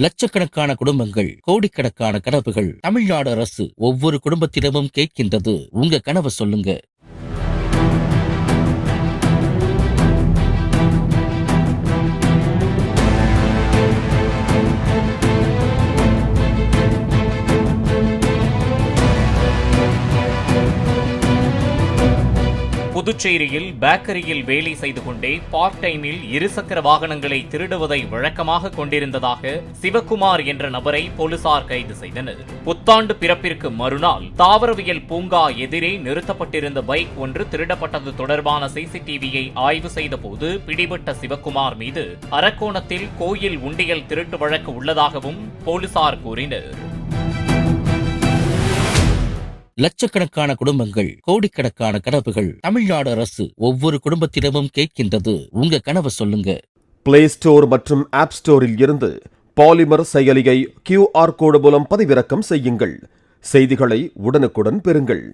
லட்சக்கணக்கான குடும்பங்கள், கோடிக்கணக்கான கனவுகள். தமிழ்நாடு அரசு ஒவ்வொரு குடும்பத்திடமும் கேட்கின்றது, உங்க கனவை சொல்லுங்க. புதுச்சேரியில் பேக்கரியில் வேலை செய்து கொண்டே பார்ட் டைமில் இருசக்கர வாகனங்களை திருடுவதை வழக்கமாக கொண்டிருந்ததாக சிவக்குமார் என்ற நபரை போலீசார் கைது செய்தனர். புத்தாண்டு பிறப்பிற்கு மறுநாள் தாவரவியல் பூங்கா எதிரே நிறுத்தப்பட்டிருந்த பைக் ஒன்று திருடப்பட்டது தொடர்பான சிசிடிவியை ஆய்வு செய்த போது பிடிபட்ட சிவக்குமார் மீது அரக்கோணத்தில் கோயில் உண்டியல் திருட்டு வழக்கு உள்ளதாகவும் போலீசார் கூறினர். லட்சக்கணக்கான குடும்பங்கள், கோடிக்கணக்கான கனவுகள். தமிழ்நாடு அரசு ஒவ்வொரு குடும்பத்திடமும் கேட்கின்றது, உங்க கனவை சொல்லுங்க. பிளே ஸ்டோர் மற்றும் ஆப் ஸ்டோரில் இருந்து பாலிமர் செயலியை QR கோடு மூலம் பதிவிறக்கம் செய்யுங்கள். செய்திகளை உடனுக்குடன் பெறுங்கள்.